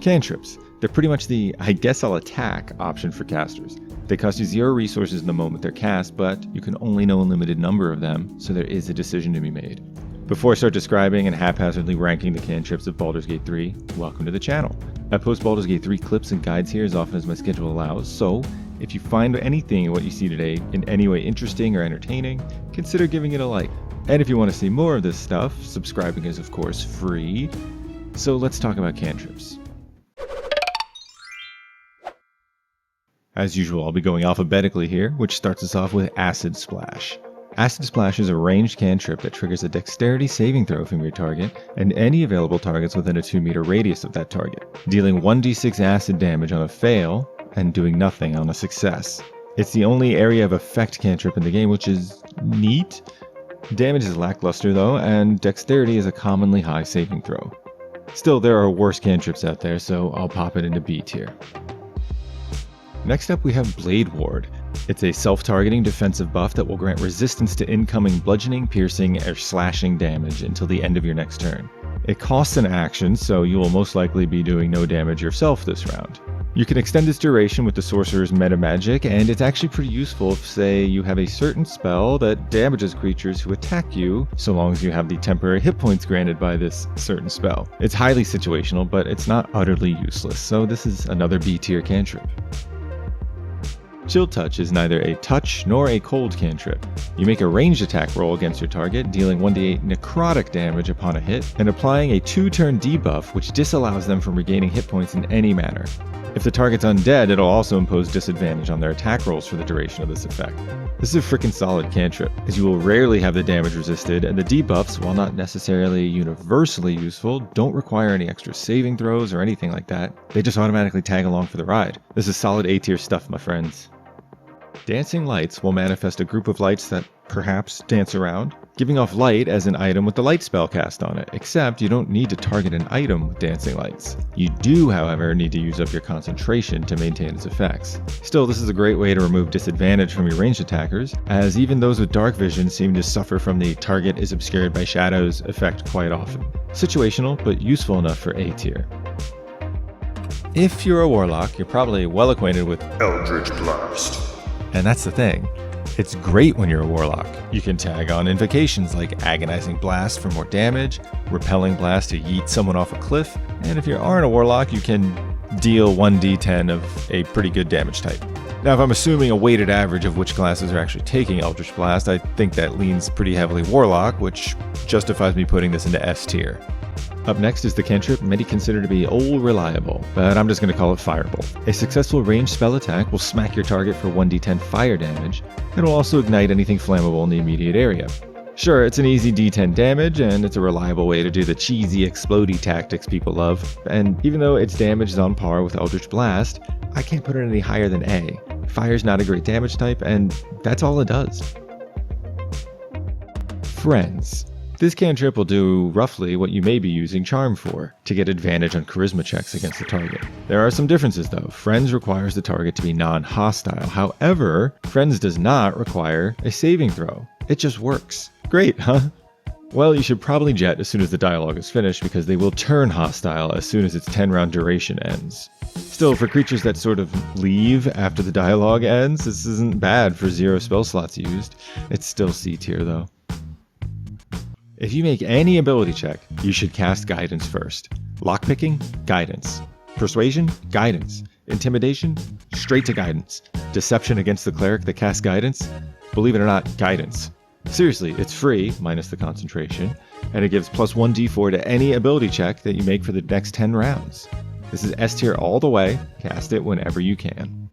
Cantrips. They're pretty much the I guess I'll attack option for casters. They cost you 0 resources in the moment they're cast, but you can only know a limited number of them, so there is a decision to be made. Before I start describing and haphazardly ranking the cantrips of Baldur's Gate 3, welcome to the channel. I post Baldur's Gate 3 clips and guides here as often as my schedule allows, so if you find anything in what you see today in any way interesting or entertaining, consider giving it a like. And if you want to see more of this stuff, subscribing is of course free. So let's talk about cantrips. As usual, I'll be going alphabetically here, which starts us off with Acid Splash. Acid Splash is a ranged cantrip that triggers a dexterity saving throw from your target and any available targets within a 2-meter radius of that target, dealing 1d6 acid damage on a fail and doing nothing on a success. It's the only area of effect cantrip in the game, which is neat. Damage is lackluster though, and dexterity is a commonly high saving throw. Still, there are worse cantrips out there, so I'll pop it into B tier. Next up we have Blade Ward. It's a self-targeting defensive buff that will grant resistance to incoming bludgeoning, piercing, or slashing damage until the end of your next turn. It costs an action, so you will most likely be doing no damage yourself this round. You can extend its duration with the Sorcerer's Meta Magic, and it's actually pretty useful if, say, you have a certain spell that damages creatures who attack you, so long as you have the temporary hit points granted by this certain spell. It's highly situational, but it's not utterly useless, so this is another B tier cantrip. Chill Touch is neither a touch nor a cold cantrip. You make a ranged attack roll against your target, dealing 1d8 necrotic damage upon a hit, and applying a 2-turn debuff which disallows them from regaining hit points in any manner. If the target's undead, it'll also impose disadvantage on their attack rolls for the duration of this effect. This is a freaking solid cantrip, as you will rarely have the damage resisted, and the debuffs, while not necessarily universally useful, don't require any extra saving throws or anything like that. They just automatically tag along for the ride. This is solid A tier stuff, my friends. Dancing Lights will manifest a group of lights that perhaps dance around, giving off light as an item with the light spell cast on it, except you don't need to target an item with Dancing Lights. You do, however, need to use up your concentration to maintain its effects. Still, this is a great way to remove disadvantage from your ranged attackers, as even those with dark vision seem to suffer from the target is obscured by shadows effect quite often. Situational, but useful enough for A tier. If you're a warlock, you're probably well acquainted with Eldritch Blast. And that's the thing. It's great when you're a warlock. You can tag on invocations like Agonizing Blast for more damage, Repelling Blast to yeet someone off a cliff, and if you aren't a warlock, you can deal 1d10 of a pretty good damage type. Now, if I'm assuming a weighted average of which classes are actually taking Eldritch Blast, I think that leans pretty heavily warlock, which justifies me putting this into S tier. Up next is the cantrip many consider to be old reliable, but I'm just going to call it Firebolt. A successful ranged spell attack will smack your target for 1d10 fire damage, and will also ignite anything flammable in the immediate area. Sure, it's an easy d10 damage, and it's a reliable way to do the cheesy explodey tactics people love, and even though its damage is on par with Eldritch Blast, I can't put it any higher than A. Fire's not a great damage type, and that's all it does. Friends. This cantrip will do roughly what you may be using Charm for, to get advantage on charisma checks against the target. There are some differences though. Friends requires the target to be non-hostile. However, Friends does not require a saving throw. It just works. Great, huh? Well, you should probably jet as soon as the dialogue is finished because they will turn hostile as soon as its 10-round duration ends. Still, for creatures that sort of leave after the dialogue ends, this isn't bad for 0 spell slots used. It's still C tier though. If you make any ability check, you should cast Guidance first. Lockpicking? Guidance. Persuasion? Guidance. Intimidation? Straight to Guidance. Deception against the cleric that casts Guidance? Believe it or not, Guidance. Seriously, it's free, minus the concentration, and it gives plus 1d4 to any ability check that you make for the next 10 rounds. This is S tier all the way, cast it whenever you can.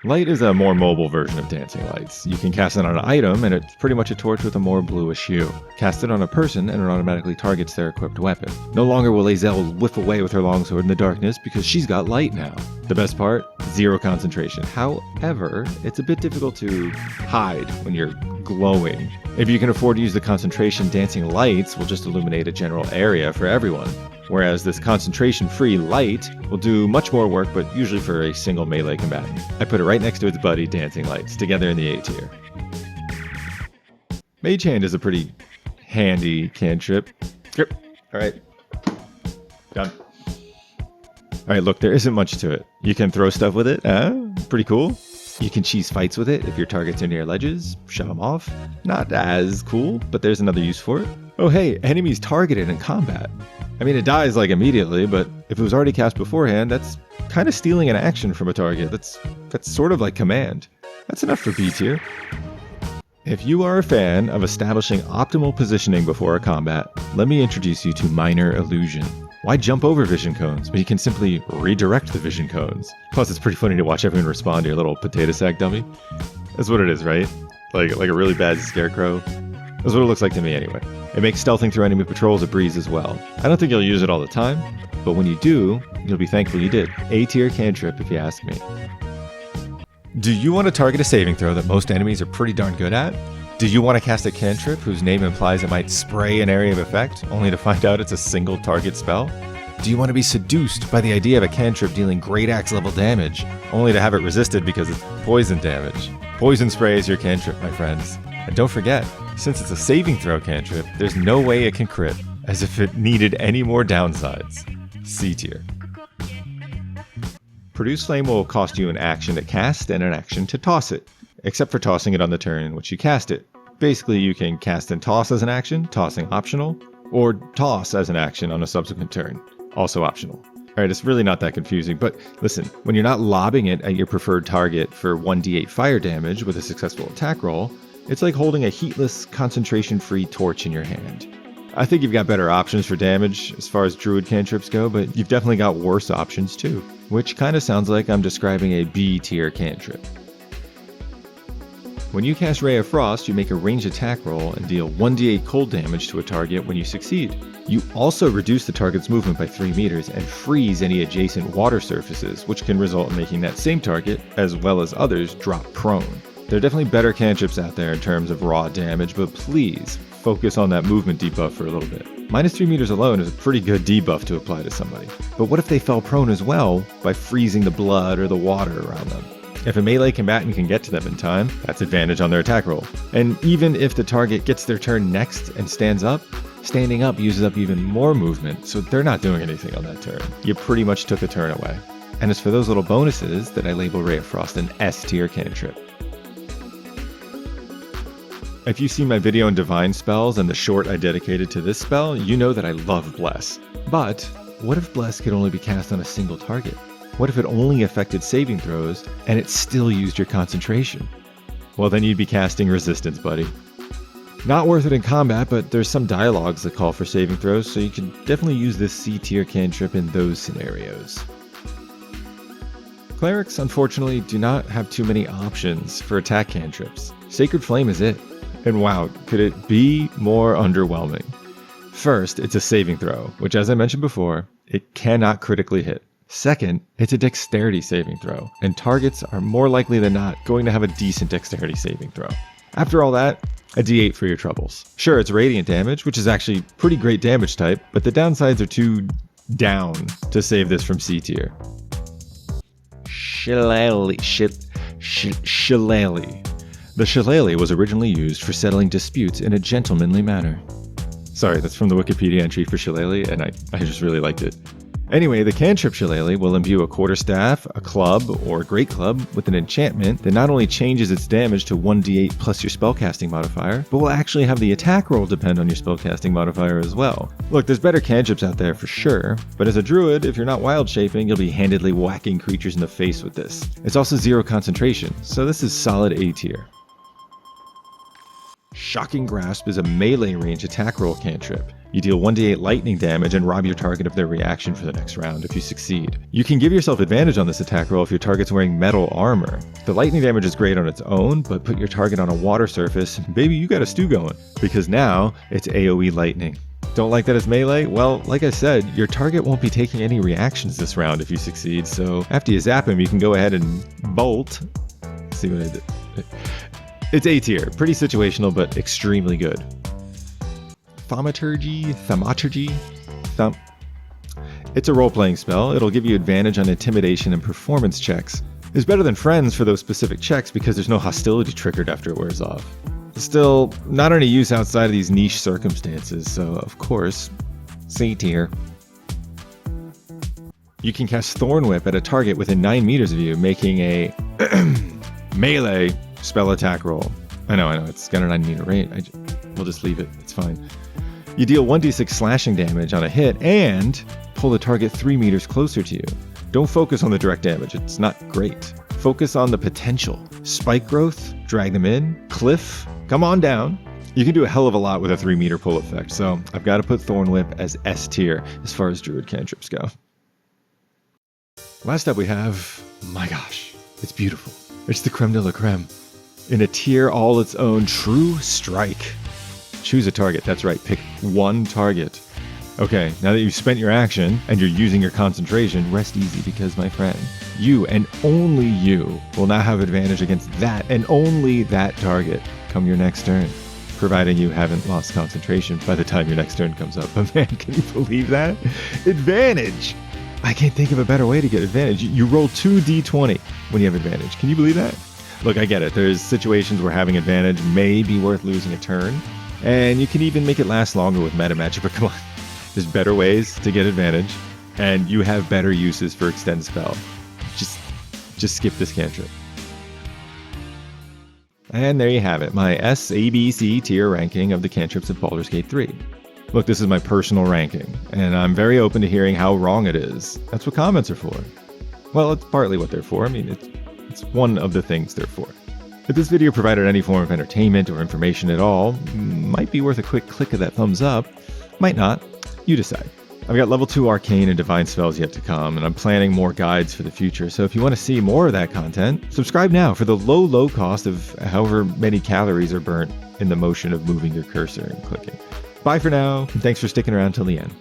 Light is a more mobile version of Dancing Lights. You can cast it on an item, and it's pretty much a torch with a more bluish hue. Cast it on a person, and it automatically targets their equipped weapon. No longer will Azel whiff away with her longsword in the darkness, because she's got light now. The best part? 0 concentration. However, it's a bit difficult to hide when you're glowing. If you can afford to use the concentration, Dancing Lights will just illuminate a general area for everyone. Whereas this concentration-free light will do much more work, but usually for a single melee combatant. I put it right next to its buddy, Dancing Lights, together in the A tier. Mage Hand is a pretty handy cantrip. Alright. Done. Alright, look, there isn't much to it. You can throw stuff with it, pretty cool. You can cheese fights with it if your targets are near ledges, shove them off. Not as cool, but there's another use for it. Oh hey, enemies targeted in combat. I mean, it dies like immediately, but if it was already cast beforehand, that's kind of stealing an action from a target. That's sort of like command. That's enough for B tier. If you are a fan of establishing optimal positioning before a combat, let me introduce you to Minor Illusion. Why jump over vision cones when you can simply redirect the vision cones? Plus, it's pretty funny to watch everyone respond to your little potato sack dummy. That's what it is, right? Like a really bad scarecrow. That's what it looks like to me anyway. It makes stealthing through enemy patrols a breeze as well. I don't think you'll use it all the time, but when you do, you'll be thankful you did. A tier cantrip if you ask me. Do you want to target a saving throw that most enemies are pretty darn good at? Do you want to cast a cantrip whose name implies it might spray an area of effect, only to find out it's a single target spell? Do you want to be seduced by the idea of a cantrip dealing great axe level damage, only to have it resisted because it's poison damage? Poison spray is your cantrip, my friends. And don't forget, since it's a saving throw cantrip, there's no way it can crit, as if it needed any more downsides. C tier. Produce Flame will cost you an action to cast and an action to toss it, except for tossing it on the turn in which you cast it. Basically, you can cast and toss as an action, tossing optional, or toss as an action on a subsequent turn, also optional. Alright, it's really not that confusing, but listen, when you're not lobbing it at your preferred target for 1d8 fire damage with a successful attack roll, it's like holding a heatless, concentration-free torch in your hand. I think you've got better options for damage as far as druid cantrips go, but you've definitely got worse options too, which kind of sounds like I'm describing a B tier cantrip. When you cast Ray of Frost, you make a ranged attack roll and deal 1d8 cold damage to a target when you succeed. You also reduce the target's movement by 3 meters and freeze any adjacent water surfaces, which can result in making that same target, as well as others, drop prone. There are definitely better cantrips out there in terms of raw damage, but please focus on that movement debuff for a little bit. Minus 3 meters alone is a pretty good debuff to apply to somebody. But what if they fell prone as well by freezing the blood or the water around them? If a melee combatant can get to them in time, that's advantage on their attack roll. And even if the target gets their turn next and stands up, standing up uses up even more movement, so they're not doing anything on that turn. You pretty much took a turn away. And it's for those little bonuses that I label Ray of Frost an S tier cantrip. If you've seen my video on divine spells and the short I dedicated to this spell, you know that I love Bless. But what if Bless could only be cast on a single target? What if it only affected saving throws and it still used your concentration? Well, then you'd be casting resistance, buddy. Not worth it in combat, but there's some dialogues that call for saving throws, so you can definitely use this C tier cantrip in those scenarios. Clerics, unfortunately, do not have too many options for attack cantrips. Sacred Flame is it. And wow, could it be more underwhelming? First, it's a saving throw, which as I mentioned before, it cannot critically hit. Second, it's a dexterity saving throw, and targets are more likely than not going to have a decent dexterity saving throw. After all that, a d8 for your troubles. Sure, it's radiant damage, which is actually pretty great damage type, but the downsides are too down to save this from C tier. Shillelagh. The Shillelagh was originally used for settling disputes in a gentlemanly manner. Sorry, that's from the Wikipedia entry for Shillelagh, and I just really liked it. Anyway, the Cantrip Shillelagh will imbue a quarterstaff, a club, or a great club with an enchantment that not only changes its damage to 1d8 plus your spellcasting modifier, but will actually have the attack roll depend on your spellcasting modifier as well. Look, there's better cantrips out there for sure, but as a druid, if you're not wild shaping, you'll be handedly whacking creatures in the face with this. It's also 0 concentration, so this is solid A tier. Shocking Grasp is a melee range attack roll cantrip. You deal 1d8 lightning damage and rob your target of their reaction for the next round if you succeed. You can give yourself advantage on this attack roll if your target's wearing metal armor. The lightning damage is great on its own, but put your target on a water surface, and baby, you got a stew going, because now it's AoE lightning. Don't like that as melee? Well, like I said, your target won't be taking any reactions this round if you succeed, so after you zap him, you can go ahead and bolt. Let's see what I did. It's A tier, pretty situational, but extremely good. Thaumaturgy. It's a role-playing spell. It'll give you advantage on intimidation and performance checks. It's better than Friends for those specific checks because there's no hostility triggered after it wears off. Still, not any use outside of these niche circumstances, so of course, C tier. You can cast Thorn Whip at a target within 9 meters of you, making a melee spell attack roll. I know, it's got a 9 meter range. We'll just leave it, it's fine. You deal 1d6 slashing damage on a hit and pull the target 3 meters closer to you. Don't focus on the direct damage, it's not great. Focus on the potential. Spike growth, drag them in, cliff, come on down. You can do a hell of a lot with a 3 meter pull effect, so I've got to put Thorn Whip as S tier as far as Druid cantrips go. Last up we have, my gosh, it's beautiful. It's the creme de la creme. In a tier all its own, True Strike. Choose a target, that's right, pick one target. Okay, now that you've spent your action and you're using your concentration, rest easy because, my friend, you and only you will now have advantage against that and only that target come your next turn, providing you haven't lost concentration by the time your next turn comes up. But man, can you believe that? Advantage! I can't think of a better way to get advantage. You roll 2d20 when you have advantage. Can you believe that? Look, I get it. There's situations where having advantage may be worth losing a turn, and you can even make it last longer with meta magic, but come on. There's better ways to get advantage, and you have better uses for extend spell. Just skip this cantrip. And there you have it, my SABC tier ranking of the cantrips of Baldur's Gate 3. Look, this is my personal ranking, and I'm very open to hearing how wrong it is. That's what comments are for. Well, it's partly what they're for. I mean, it's one of the things they're for. If this video provided any form of entertainment or information at all, might be worth a quick click of that thumbs up. Might not. You decide. I've got level 2 arcane and divine spells yet to come, and I'm planning more guides for the future, so if you want to see more of that content, subscribe now for the low cost of however many calories are burnt in the motion of moving your cursor and clicking. Bye for now, and thanks for sticking around till the end.